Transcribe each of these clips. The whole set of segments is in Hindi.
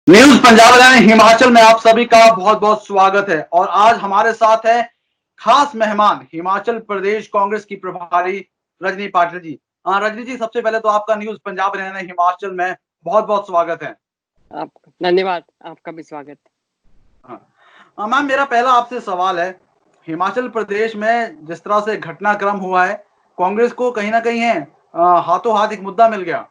न्यूज पंजाब हरियाणा हिमाचल में आप सभी का बहुत बहुत स्वागत है। और आज हमारे साथ है खास मेहमान हिमाचल प्रदेश कांग्रेस की प्रभारी रजनी पाटिल जी। रजनी जी, सबसे पहले तो आपका न्यूज पंजाब हरियाणा हिमाचल में बहुत बहुत स्वागत है। आपका धन्यवाद। आपका भी स्वागत। मैम, मेरा पहला आपसे सवाल है, हिमाचल प्रदेश में जिस तरह से घटनाक्रम हुआ है, कांग्रेस को कहीं ना कहीं है हाथों हाथ एक मुद्दा मिल गया।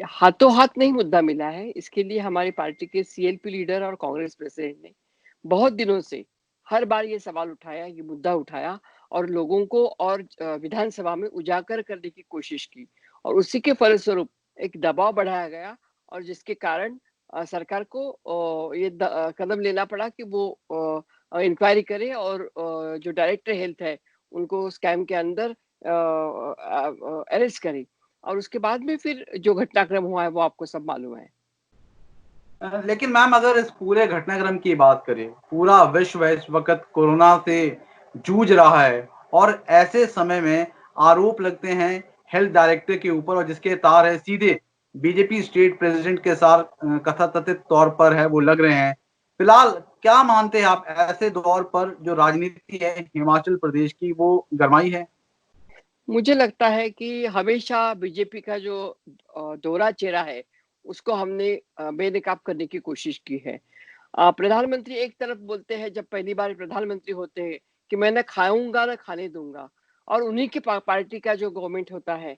हाथों हाथ नहीं मुद्दा मिला है। इसके लिए हमारी पार्टी के सीएलपी लीडर और कांग्रेस प्रेसिडेंट ने बहुत दिनों से हर बार ये सवाल उठाया, ये मुद्दा उठाया और लोगों को और विधानसभा में उजागर करने की कोशिश की और उसी के फलस्वरूप एक दबाव बढ़ाया गया और जिसके कारण सरकार को ये कदम लेना पड़ा कि वो इंक्वायरी करे और जो डायरेक्टर हेल्थ है उनको स्कैम के अंदर अरेस्ट करे। और उसके बाद में फिर जो घटनाक्रम हुआ है वो आपको सब मालूम है। लेकिन मैम, अगर इस पूरे घटनाक्रम की बात करें, पूरा विश्व इस वक्त कोरोना से जूझ रहा है और ऐसे समय में आरोप लगते हैं हेल्थ डायरेक्टर के ऊपर, और जिसके तार है सीधे बीजेपी स्टेट प्रेसिडेंट के साथ कथाकथित तौर पर है वो लग रहे हैं। फिलहाल क्या मानते हैं आप, ऐसे दौर पर जो राजनीति है हिमाचल प्रदेश की वो गरमाई है? मुझे लगता है कि हमेशा बीजेपी का जो दोहरा चेहरा है उसको हमने बेनकाब करने की कोशिश की है। प्रधानमंत्री एक तरफ बोलते हैं जब पहली बार प्रधानमंत्री होते हैं कि मैं ना खाऊंगा ना खाने दूंगा, और उन्हीं के पार्टी का जो गवर्नमेंट होता है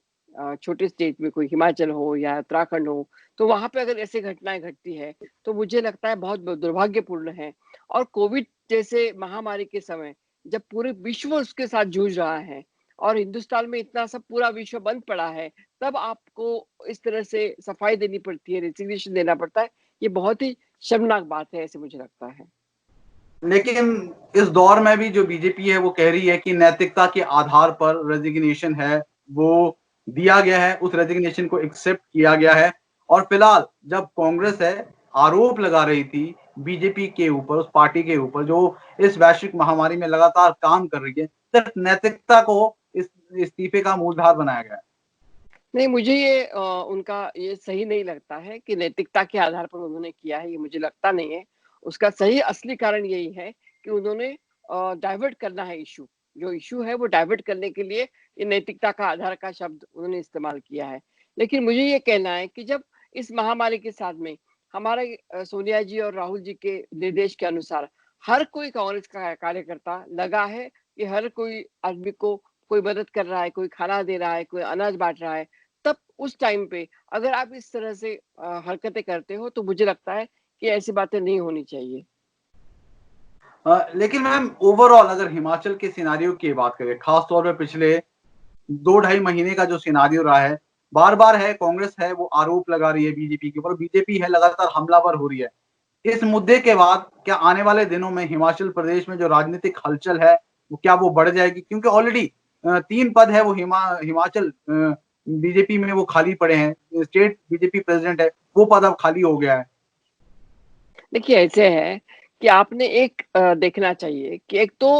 छोटे स्टेट में, कोई हिमाचल हो या उत्तराखंड हो, तो वहां पे अगर ऐसी घटनाएं घटती है तो मुझे लगता है बहुत दुर्भाग्यपूर्ण है। और कोविड जैसे महामारी के समय जब पूरे विश्व उसके साथ जूझ रहा है और हिंदुस्तान में इतना सब पूरा विश्व बंद पड़ा है, तब आपको इस तरह से सफाई देनी पड़ती है, रेजिग्नेशन देना पड़ता है। ये बहुत ही शर्मनाक बात है, ऐसे मुझे लगता है। लेकिन इस दौर में भी जो बीजेपी है वो कह रही है कि नैतिकता के आधार पर रेजिग्नेशन है वो दिया गया है, उस रेजिग्नेशन को एक्सेप्ट किया गया है। और फिलहाल जब कांग्रेस है आरोप लगा रही थी बीजेपी के ऊपर, उस पार्टी के ऊपर जो इस वैश्विक महामारी में लगातार काम कर रही है, सिर्फ नैतिकता को इस इस्तीफे का मूलधार बनाया गया है। नहीं, मुझे ये उनका ये सही नहीं लगता है कि नैतिकता के आधार पर उन्होंने किया है, ये मुझे लगता नहीं है। उसका सही असली कारण यही है कि उन्होंने डाइवर्ट करना है इशू। जो इशू है वो डाइवर्ट करने के लिए ये नैतिकता का आधार का शब्द उन्होंने इस्तेमाल किया है। लेकिन मुझे ये कहना है कि जब इस महामारी के साथ में हमारे सोनिया जी और राहुल जी के निर्देश के अनुसार हर कोई कांग्रेस का कार्यकर्ता लगा है कि हर कोई आदमी को कोई मदद कर रहा है, कोई खाना दे रहा है, कोई अनाज बांट रहा है, तब उस टाइम पे अगर आप इस तरह से हरकतें करते हो तो मुझे लगता है कि ऐसी बातें नहीं होनी चाहिए। लेकिन मैम, ओवरऑल अगर हिमाचल के सिनारियो की बात करें, खास तौर पे पिछले 2 ढाई महीने का जो सिनारियो रहा है, बार-बार है कांग्रेस है वो आरोप लगा रही है बीजेपी के ऊपर, बीजेपी है लगातार हमलावर हो रही है। इस मुद्दे के बाद क्या आने वाले दिनों में हिमाचल प्रदेश में जो राजनीतिक हलचल है, वो क्या वो बढ़ जाएगी? क्योंकि ऑलरेडी 3 पद है वो हिमाचल बीजेपी में वो खाली पड़े हैं। स्टेट बीजेपी प्रेज़िडेंट है, वो पद अब खाली हो गया है। देखिए, ऐसे है कि आपने एक देखना चाहिए कि एक तो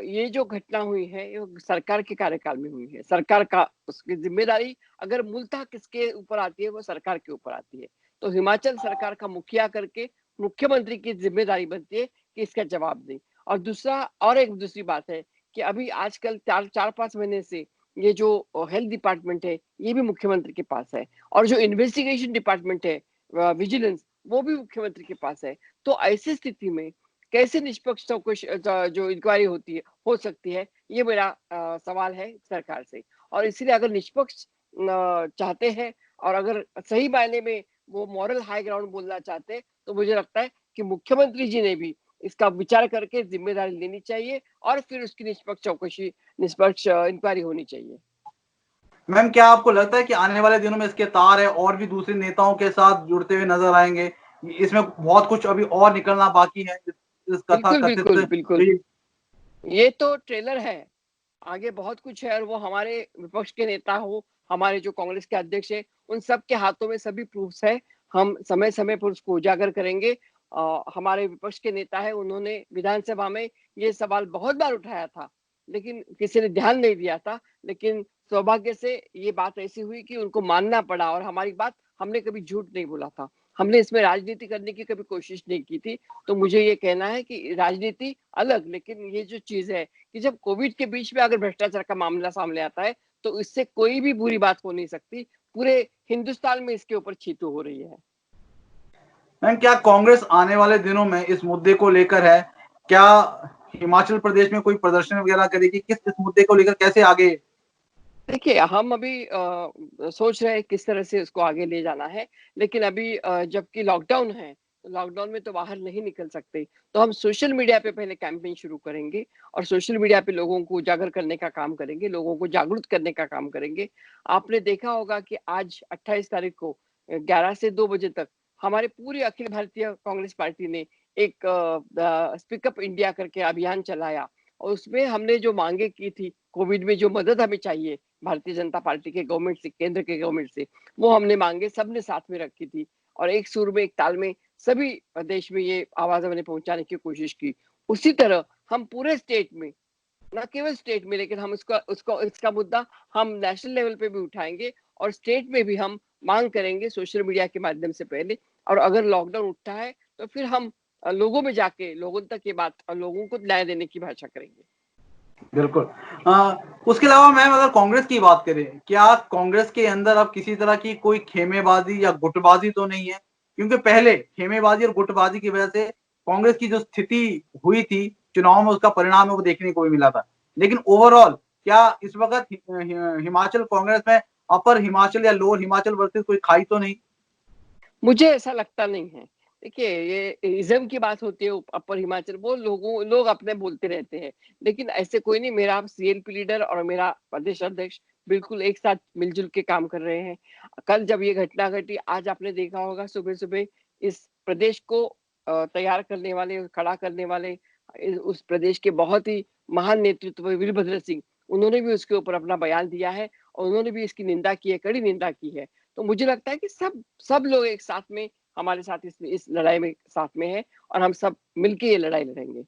ये जो घटना हुई है ये सरकार के कार्यकाल में हुई है। सरकार का उसकी जिम्मेदारी अगर मूलतः किसके ऊपर आती है, वो सरकार के ऊपर आती है। तो हिमाचल सरकार का मुखिया करके मुख्यमंत्री की जिम्मेदारी बनती है कि इसका जवाब दे। और दूसरा, और एक दूसरी बात है कि अभी आजकल 4-5 महीने से ये जो हेल्थ डिपार्टमेंट है ये भी मुख्यमंत्री के पास है, और जो इन्वेस्टिगेशन डिपार्टमेंट है, विजिलेंस, वो भी मुख्यमंत्री के पास है। तो ऐसी स्थिति में कैसे निष्पक्ष जो इंक्वायरी होती है हो सकती है, ये मेरा सवाल है सरकार से। और इसलिए अगर निष्पक्ष चाहते हैं और अगर सही मायने में वो मॉरल हाई ग्राउंड बोलना चाहते हैं, तो मुझे लगता है कि मुख्यमंत्री जी ने भी इसका विचार करके जिम्मेदारी लेनी चाहिए और फिर उसकी निष्पक्ष इंक्वायरी होनी चाहिए। मैम, क्या आपको लगता है कि आने वाले दिनों में इसके तार है और भी दूसरे नेताओं के साथ जुड़ते हुए नजर आएंगे? इसमें बहुत कुछ अभी और निकलना बाकी है, इस कथा बिल्कुल कथित बिल्कुल बिल्कुल, जो ये तो ट्रेलर है। आगे बहुत कुछ है और वो हमारे विपक्ष के नेता हो, हमारे जो कांग्रेस के अध्यक्ष है, उन सब के हाथों में सभी प्रूफ्स है। हम समय समय पर उसको उजागर करेंगे। हमारे विपक्ष के नेता है, उन्होंने विधानसभा में ये सवाल बहुत बार उठाया था, लेकिन किसी ने ध्यान नहीं दिया था। लेकिन सौभाग्य से ये बात ऐसी हुई कि उनको मानना पड़ा और हमारी बात हमने कभी झूठ नहीं बोला था। हमने इसमें राजनीति करने की कभी कोशिश नहीं की थी। तो मुझे ये कहना है कि राजनीति अलग, लेकिन ये जो चीज़ है कि जब कोविड के बीच में अगर भ्रष्टाचार का मामला सामने आता है, तो इससे कोई भी बुरी बात हो नहीं सकती। पूरे हिंदुस्तान में इसके ऊपर छींटू हो रही है। मैम, क्या कांग्रेस आने वाले दिनों में इस मुद्दे को लेकर है, क्या हिमाचल प्रदेश में कोई प्रदर्शन वगैरह करेगी, किस इस मुद्दे को लेकर कैसे आगे? देखिए, हम अभी सोच रहे हैं किस तरह से उसको आगे ले जाना है, लेकिन अभी जबकि लॉकडाउन है, तो लॉकडाउन में तो बाहर नहीं निकल सकते, तो हम सोशल मीडिया पे पहले कैंपेन शुरू करेंगे और सोशल मीडिया पे लोगों को उजागर करने का काम करेंगे, लोगों को जागरूक करने का काम करेंगे। आपने देखा होगा कि आज 28 तारीख को 11 से 2 बजे तक हमारे पूरी अखिल भारतीय कांग्रेस पार्टी ने एक स्पीक अप इंडिया करके अभियान चलाया और उसमें हमने जो मांगे की थी, कोविड में जो मदद हमें चाहिए भारतीय जनता पार्टी के गवर्नमेंट से, केंद्र के गवर्नमेंट से, वो हमने मांगे, सबने साथ में रखी थी और एक सुर में, एक ताल में सभी देश में ये आवाज हमने पहुंचाने की कोशिश की। उसी तरह हम पूरे स्टेट में, ना केवल स्टेट में, लेकिन हम उसका उसको इसका मुद्दा हम नेशनल लेवल पे भी उठाएंगे और स्टेट में भी हम मांग करेंगे सोशल मीडिया के माध्यम से पहले। और अगर लॉकडाउन उठता है तो फिर हम लोगों में जाके लोगों तक ये बात और लोगों को न्याय देने की भाषा करेंगे। बिल्कुल। उसके अलावा मैम, अगर कांग्रेस की बात करें, क्या कांग्रेस के अंदर अब किसी तरह की कोई खेमेबाजी या गुटबाजी तो नहीं है? क्योंकि पहले खेमेबाजी और गुटबाजी की वजह से कांग्रेस की जो स्थिति हुई थी चुनाव में, उसका परिणाम है वो देखने को भी मिला था। लेकिन ओवरऑल क्या इस वक्त हिमाचल कांग्रेस में अपर हिमाचल या लोअर हिमाचल वर्सेस कोई खाई तो नहीं? मुझे ऐसा लगता नहीं है। देखिए, ये इज़्म की बात होती है अपर हिमाचल, वो लोग अपने बोलते रहते हैं, लेकिन ऐसे कोई नहीं। मेरा सीएलपी लीडर और मेरा प्रदेश अध्यक्ष बिल्कुल एक साथ मिलजुल के काम कर रहे हैं। कल जब ये घटना घटी, आज आपने देखा होगा सुबह-सुबह इस प्रदेश को तैयार करने वाले, खड़ा करने वाले उस प्रदेश के बहुत ही महान नेतृत्व वीरभद्र सिंह, उन्होंने भी उसके ऊपर अपना बयान दिया है और उन्होंने भी इसकी निंदा की है, कड़ी निंदा की है। तो मुझे लगता है कि सब सब लोग एक साथ में हमारे साथ इस लड़ाई में साथ में है और हम सब मिलके ये लड़ाई लड़ेंगे।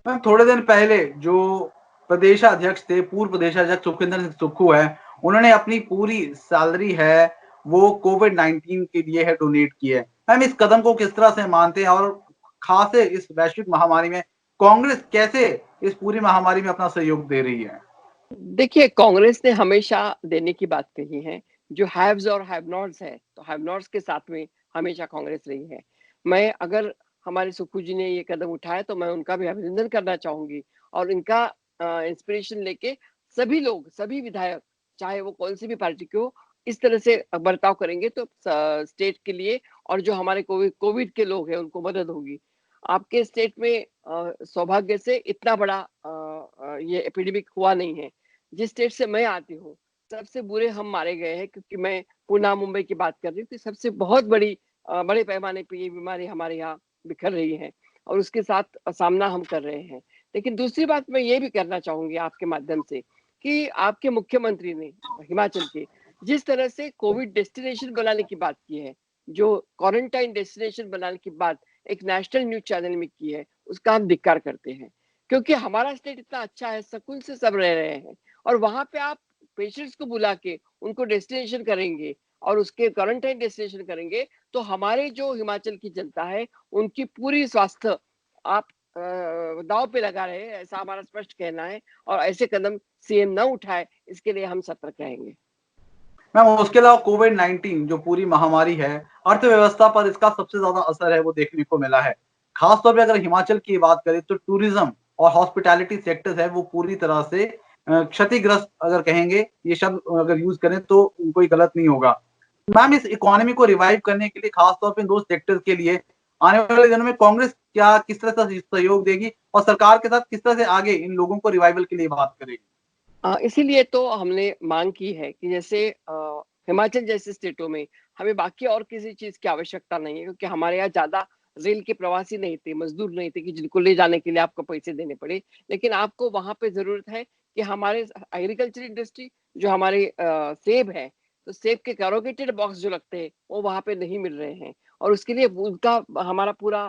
मैम, थोड़े दिन पहले जो प्रदेशाध्यक्ष थे, पूर्व प्रदेशाध्यक्ष सुखविंदर सिंह सुक्खू है, उन्होंने अपनी पूरी सैलरी है वो कोविड-19 के लिए है डोनेट की है। मैम, इस कदम को किस तरह से मानते हैं और खासे इस वैश्विक महामारी में कांग्रेस कैसे इस पूरी महामारी में अपना सहयोग दे रही है? देखिए, कांग्रेस ने हमेशा देने की बात कही है। जो हैव्स और हैव नॉट्स है, तो हैव नॉट्स के साथ में हमेशा कांग्रेस रही है। मैं अगर हमारे सुक्खू जी ने ये कदम उठाया तो मैं उनका भी अभिनंदन करना चाहूँगी और इनका इंस्पिरेशन लेके सभी लोग, सभी विधायक, चाहे वो कौन-सी भी पार्टी के हो, इस तरह से बर्ताव करेंगे तो स्टेट के लिए और जो हमारे कोविड के लोग हैं उनको मदद होगी। आपके स्टेट में सौभाग्य से इतना बड़ा ये एपिडेमिक हुआ नहीं है। जिस स्टेट से मैं आती हूँ, सबसे बुरे हम मारे गए हैं, क्योंकि मैं पुणे, मुंबई की बात कर रही हूँ कि सबसे बहुत बड़ी बड़े पैमाने पे ये बीमारी हमारे यहाँ बिखर रही है और उसके साथ सामना हम कर रहे हैं। लेकिन दूसरी बात मैं ये भी करना चाहूँगी आपके माध्यम से कि आपके मुख्यमंत्री ने हिमाचल के जिस तरह से कोविड डेस्टिनेशन बनाने की बात की है, जो क्वारंटाइन डेस्टिनेशन बनाने की बात एक नेशनल न्यूज़ चैनल में की है, उसका हम धिक्कार करते हैं। क्योंकि हमारा स्टेट इतना अच्छा है, सुकून से सब रह रहे हैं और वहाँ पे आप पेशेंट्स को बुला के उनको डेस्टिनेशन करेंगे और उसके क्वारंटाइन डेस्टिनेशन करेंगे, तो हमारे जो हिमाचल की जनता है, उनकी पूरी स्वास्थ्य आप दांव पे लगा रहे हैं, ऐसा हमारा स्पष्ट कहना है और ऐसे कदम सीएम ना उठाए, इसके लिए हम सतर्क रहेंगे। मैम, उसके अलावा कोविड-19 जो पूरी महामारी है, अर्थव्यवस्था पर इसका सबसे ज़्यादा असर है वो देखने को मिला है। खास तौर पे अगर हिमाचल की बात करें तो टूरिज़्म और हॉस्पिटैलिटी सेक्टर्स है वो पूरी तरह से क्षतिग्रस्त, अगर कहेंगे ये शब्द अगर यूज़ करें तो कोई गलत नहीं होगा। मैम, इस इकोनॉमी को रिवाइव करने के लिए खास तौर पे इन 2 सेक्टर्स के लिए आने वाले दिनों में कांग्रेस क्या किस तरह से सहयोग देगी और सरकार के साथ किस तरह से आगे इन लोगों को रिवाइवल के लिए बात करेगी? इसीलिए तो हमने मांग की है कि जैसे हिमाचल जैसे स्टेटों में हमें बाकी और किसी चीज की आवश्यकता नहीं है, क्योंकि हमारे यहाँ ज्यादा रेल के प्रवासी नहीं थे, मजदूर नहीं थे कि जिनको ले जाने के लिए आपको पैसे देने पड़े। लेकिन आपको वहां पे जरूरत है कि हमारे एग्रीकल्चर इंडस्ट्री, जो हमारे सेब है, तो सेब के कैरोगेटेड बॉक्स जो लगते हैं वो वहां पे नहीं मिल रहे हैं और उसके लिए उनका हमारा पूरा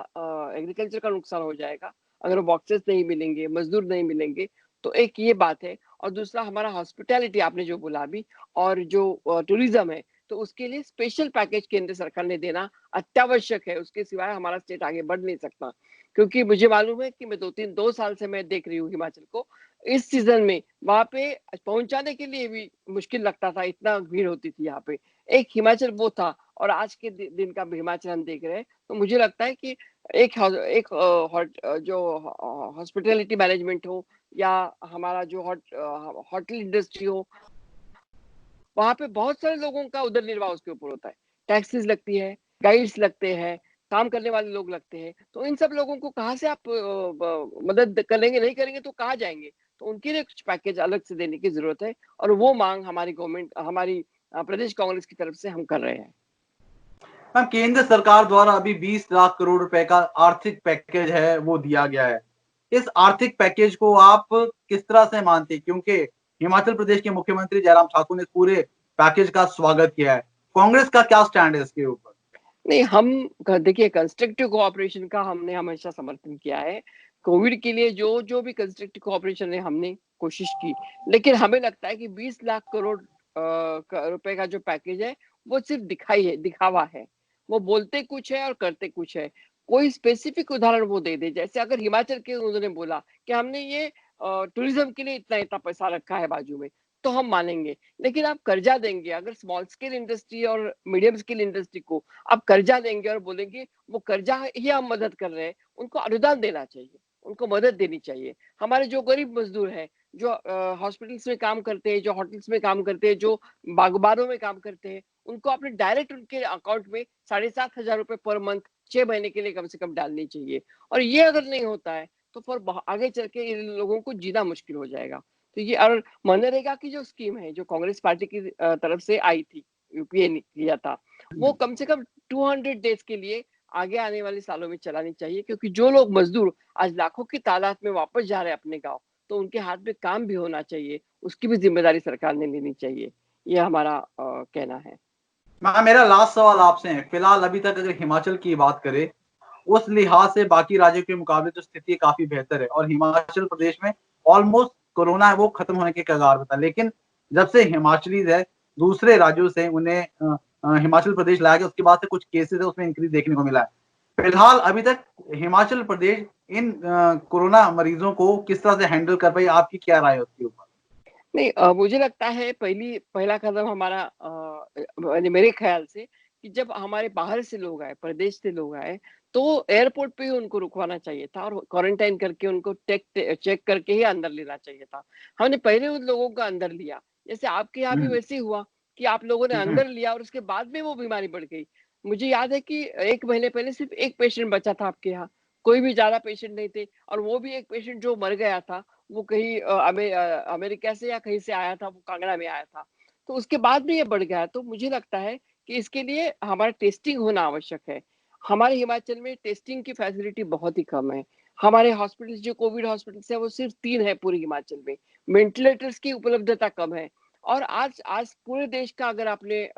एग्रीकल्चर का नुकसान हो जाएगा अगर वो बॉक्सेस नहीं मिलेंगे, मजदूर नहीं मिलेंगे। तो एक ये बात है और दूसरा हमारा हॉस्पिटैलिटी आपने जो बोला अभी और जो टूरिज्म है, तो उसके लिए स्पेशल पैकेज केंद्र सरकार ने देना अत्यावश्यक है। उसके सिवाय हमारा स्टेट आगे बढ़ नहीं सकता, क्योंकि मुझे मालूम है कि मैं 2 साल से मैं देख रही हूँ हिमाचल को। इस सीजन में वहां पे पहुंचाने के लिए भी मुश्किल लगता था, इतना भीड़ होती थी यहाँ पे। एक हिमाचल वो था और आज के दिन का हिमाचल हम देख रहे हैं। तो मुझे लगता है कि एक जो हॉस्पिटैलिटी मैनेजमेंट हो या हमारा जो होटल इंडस्ट्री हो, वहां पे बहुत सारे लोगों का उदर निर्वाह उसके ऊपर होता है। टैक्सेस लगती है, गाइड्स लगते हैं, काम करने वाले लोग लगते हैं। तो इन सब लोगों को कहाँ से आप मदद करेंगे, नहीं करेंगे तो कहाँ जाएंगे? तो उनके लिए कुछ पैकेज अलग से देने की जरूरत है, और वो मांग हमारी गवर्नमेंट, हमारी प्रदेश कांग्रेस की तरफ से हम कर रहे हैं। मैम, केंद्र सरकार द्वारा अभी 20 लाख करोड़ रुपए का आर्थिक पैकेज है वो दिया गया है। इस आर्थिक पैकेज को आप किस तरह से मानते हैं? क्योंकि हिमाचल प्रदेश के मुख्यमंत्री जयराम ठाकुर ने पूरे पैकेज का स्वागत किया है। कांग्रेस का क्या स्टैंड है इसके ऊपर? नहीं, हम देखिए, कंस्ट्रक्टिव कोऑपरेशन का हमने हमेशा समर्थन किया है। कोविड के लिए जो जो भी कंस्ट्रक्टिव कोऑपरेशन है हमने कोशिश की, लेकिन हमें लगता है कि 20 लाख करोड़ रुपए का जो पैकेज है वो सिर्फ दिखावा है। वो बोलते कुछ है और करते कुछ है। कोई स्पेसिफिक उदाहरण वो दे दे, जैसे अगर हिमाचल के उन्होंने बोला कि हमने ये टूरिज्म के लिए इतना इतना पैसा रखा है बाजू में, तो हम मानेंगे। लेकिन आप कर्जा देंगे, अगर स्मॉल स्केल इंडस्ट्री और मीडियम स्केल इंडस्ट्री को आप कर्जा देंगे और बोलेंगे वो कर्जा ही हम मदद कर रहे हैं, उनको अनुदान देना चाहिए, उनको मदद देनी चाहिए। हमारे जो गरीब मजदूर हैं, जो हॉस्पिटल्स में काम करते हैं, जो होटल्स में काम करते हैं, जो बागबानों में काम करते हैं, उनको आपने डायरेक्ट उनके अकाउंट में 7,500 रुपए पर मंथ 6 महीने के लिए कम से कम डालनी चाहिए। और ये अगर नहीं होता है तो फिर आगे चल के इन लोगों को जीना मुश्किल हो जाएगा। तो ये, और मनरेगा की जो स्कीम है जो कांग्रेस पार्टी की तरफ से आई थी, यूपीए ने किया था, वो कम से कम 200 डेज के लिए आगे आने वाले सालों में चलानी चाहिए, क्योंकि जो लोग मजदूर आज लाखों की तादाद में वापस जा रहे हैं अपने गांव, तो उनके हाथ में काम भी होना चाहिए, उसकी भी जिम्मेदारी सरकार ने लेनी चाहिए। ये हमारा कहना है। मेरा लास्ट सवाल आपसे है, फिलहाल अभी तक अगर हिमाचल की बात करें, उस लिहाज से बाकी राज्यों के मुकाबले तो स्थिति काफी बेहतर है और हिमाचल प्रदेश में ऑलमोस्ट कोरोना है वो खत्म होने के कगार पर था। लेकिन जब से हिमाचली है दूसरे राज्यों से उन्हें हिमाचल प्रदेश लाया गया, उसके बाद से कुछ केसेस है उसमें इंक्रीज देखने को मिला है। फिलहाल अभी तक हिमाचल प्रदेश इन कोरोना मरीजों को किस तरह से हैंडल कर पाई, आपकी क्या राय है उसके ऊपर? नहीं, मुझे लगता है पहला कदम हमारा, मेरे ख्याल से, कि जब हमारे बाहर से लोग आए, प्रदेश से लोग आए, तो एयरपोर्ट पे ही उनको रुकवाना चाहिए था और क्वारंटाइन करके उनको चेक करके ही अंदर लेना चाहिए था। हमने पहले उन लोगों को अंदर लिया, जैसे आपके यहाँ भी वैसे ही हुआ कि आप लोगों ने अंदर लिया और उसके बाद में वो बीमारी बढ़ गई। मुझे याद है कि 1 महीने पहले सिर्फ 1 पेशेंट बचा था आपके यहाँ, कोई भी ज्यादा पेशेंट नहीं थे, और वो भी एक पेशेंट जो मर गया था, वो कहीं अमेरिका से या कहीं से आया था, वो कांगड़ा में आया था। तो उसके बाद भी ये बढ़ गया। तो मुझे लगता है कि इसके लिए हमारा टेस्टिंग होना आवश्यक है। हमारे हिमाचल में टेस्टिंग की फैसिलिटी बहुत ही कम है। हमारे हॉस्पिटल, जो कोविड हॉस्पिटल्स है, वो सिर्फ 3 है पूरे हिमाचल में। वेंटिलेटर्स की उपलब्धता कम है। और आज आज पूरे देश का अगर आपने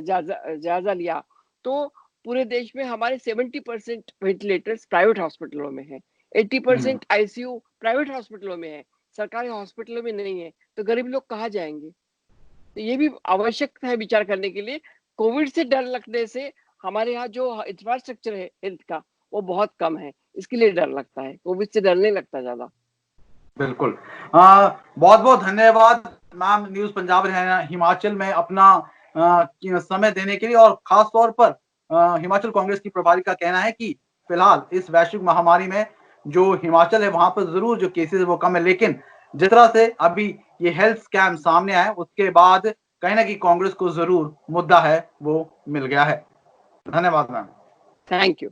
जायजा लिया, तो पूरे देश में हमारे 70% वेंटिलेटर्स प्राइवेट हॉस्पिटलों में है, 80% आईसीयू प्राइवेट हॉस्पिटलों में है, सरकारी हॉस्पिटलों में नहीं है। तो गरीब लोग कहाँ जाएंगे? तो ये भी आवश्यक है विचार करने के लिए। कोविड से डर लगने से हमारे यहाँ जो इंफ्रास्ट्रक्चर है हेल्थ का, वो बहुत कम है, इसके लिए डर लगता है। कोविड से डर नहीं लगता ज्यादा। बिल्कुल। बहुत बहुत धन्यवाद मैम, न्यूज पंजाब हरियाणा हिमाचल में अपना समय देने के लिए। और खास तौर पर हिमाचल कांग्रेस की प्रभारी का कहना है कि फिलहाल इस वैश्विक महामारी में जो हिमाचल है वहां पर जरूर जो केसेस है वो कम है, लेकिन जिस तरह से अभी ये हेल्थ स्कैम सामने आए उसके बाद कहीं ना कहीं कांग्रेस को जरूर मुद्दा है वो मिल गया है। धन्यवाद मैम। Thank you.